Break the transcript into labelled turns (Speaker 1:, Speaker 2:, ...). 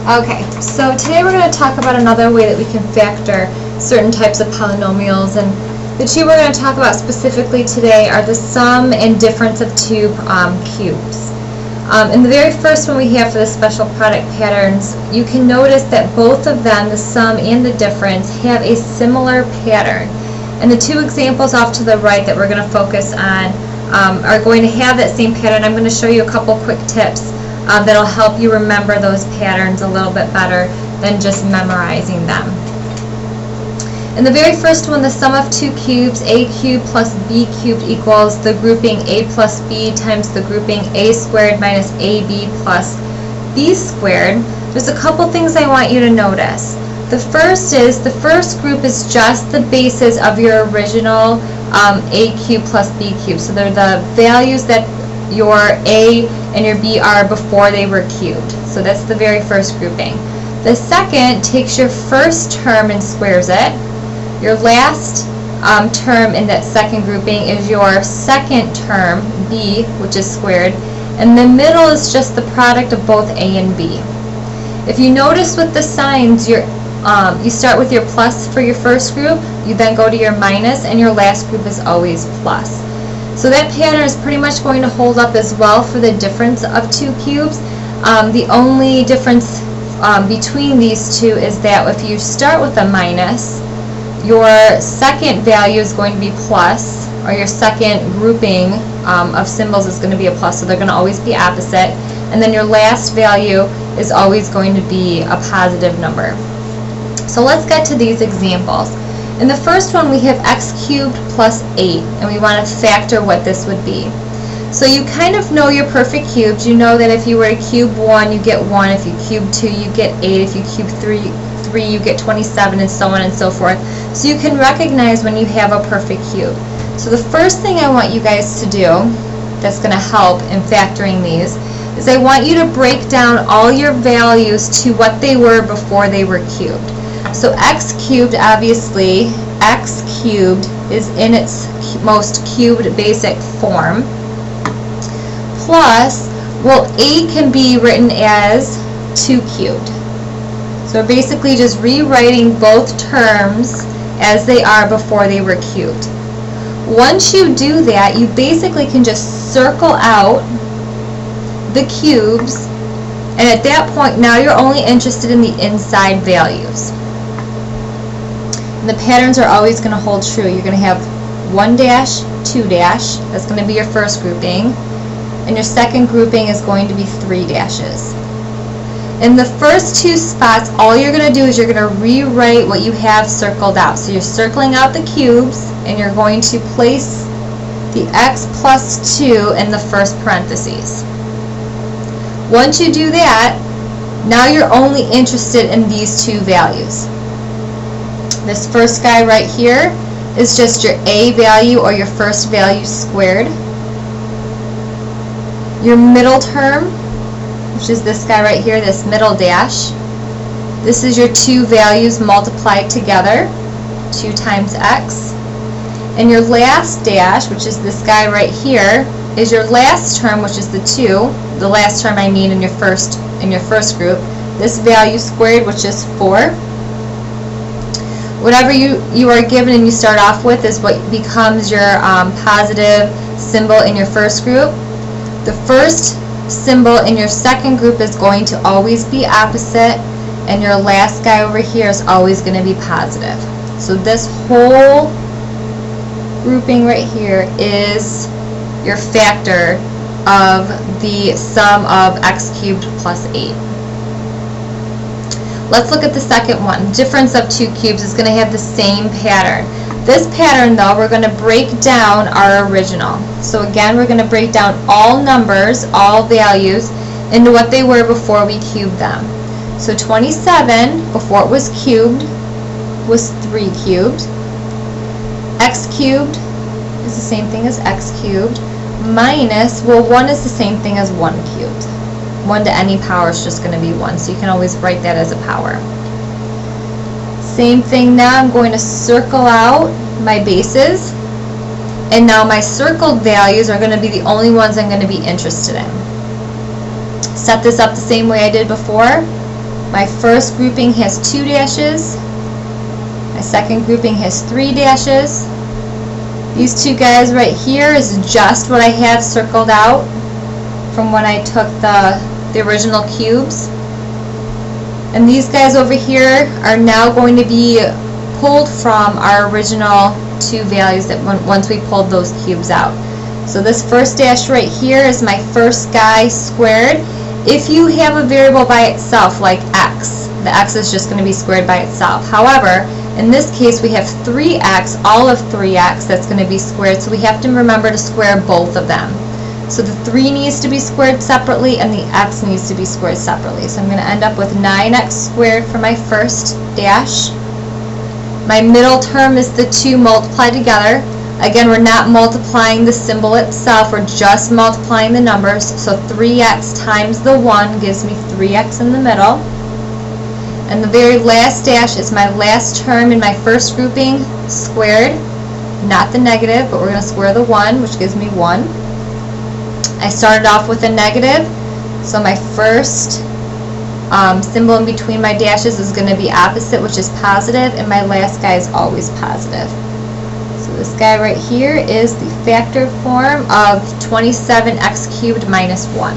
Speaker 1: Okay, so today we're going to talk about another way that we can factor certain types of polynomials, and the two we're going to talk about specifically today are the sum and difference of two cubes. In the very first one we have for the special product patterns, you can notice that both of them, the sum and the difference, have a similar pattern. And the two examples off to the right that we're going to focus on are going to have that same pattern. I'm going to show you a couple quick tips that'll help you remember those patterns a little bit better than just memorizing them. In the very first one, the sum of two cubes, a cubed plus b cubed, equals the grouping a plus b times the grouping a squared minus ab plus b squared. There's a couple things I want you to notice. The first is, the first group is just the bases of your original a cubed plus b cubed. So they're the values that your a and your b are before they were cubed. So that's the very first grouping. The second takes your first term and squares it. Your last term in that second grouping is your second term, b, which is squared, and the middle is just the product of both a and b. If you notice with the signs, you start with your plus for your first group, you then go to your minus, and your last group is always plus. So that pattern is pretty much going to hold up as well for the difference of two cubes. The only difference between these two is that if you start with a minus, your second value is going to be plus, or your second grouping of symbols is going to be a plus, so they're going to always be opposite. And then your last value is always going to be a positive number. So let's get to these examples. In the first one, we have x cubed plus 8, and we want to factor what this would be. So you kind of know your perfect cubes. You know that if you were to cube 1, you get 1. If you cube 2, you get 8. If you cube 3, you get 27, and so on and so forth. So you can recognize when you have a perfect cube. So the first thing I want you guys to do that's going to help in factoring these is I want you to break down all your values to what they were before they were cubed. So x cubed, obviously, x cubed is in its most cubed basic form, plus, well, 8 can be written as 2 cubed. So we're basically just rewriting both terms as they are before they were cubed. Once you do that, you basically can just circle out the cubes, and at that point now you're only interested in the inside values. And the patterns are always going to hold true. You're going to have 1 dash, 2 dash, that's going to be your first grouping, and your second grouping is going to be 3 dashes. In the first two spots, all you're going to do is you're going to rewrite what you have circled out. So you're circling out the cubes, and you're going to place the x plus 2 in the first parentheses. Once you do that, now you're only interested in these two values. This first guy right here is just your a value, or your first value squared. Your middle term, which is this guy right here, this middle dash, this is your two values multiplied together, 2 times x. And your last dash, which is this guy right here, is your last term, which is the 2. The last term I mean in your first group. This value squared, which is 4. Whatever you are given and you start off with is what becomes your positive symbol in your first group. The first symbol in your second group is going to always be opposite, and your last guy over here is always going to be positive. So this whole grouping right here is your factor of the sum of x cubed plus 8. Let's look at the second one. Difference of two cubes is going to have the same pattern. This pattern, though, we're going to break down our original. So again, we're going to break down all numbers, all values, into what they were before we cubed them. So 27, before it was cubed, was 3 cubed. X cubed is the same thing as x cubed, minus, well, 1 is the same thing as 1 cubed. 1 to any power is just going to be 1, so you can always write that as a power. Same thing now, I'm going to circle out my bases, and now my circled values are going to be the only ones I'm going to be interested in. Set this up the same way I did before. My first grouping has 2 dashes. My second grouping has 3 dashes. These 2 guys right here is just what I have circled out from when I took the original cubes. And these guys over here are now going to be pulled from our original 2 values that once we pulled those cubes out. So this first dash right here is my first guy squared. If you have a variable by itself like x, the x is just going to be squared by itself. However, in this case we have 3x, all of 3x that's going to be squared, so we have to remember to square both of them. So the 3 needs to be squared separately and the x needs to be squared separately. So I'm going to end up with 9x squared for my first dash. My middle term is the 2 multiplied together. Again, we're not multiplying the symbol itself, we're just multiplying the numbers. So 3x times the 1 gives me 3x in the middle. And the very last dash is my last term in my first grouping squared. Not the negative, but we're going to square the 1, which gives me 1. I started off with a negative, so my first symbol in between my dashes is going to be opposite, which is positive, and my last guy is always positive. So this guy right here is the factored form of 27x cubed minus 1.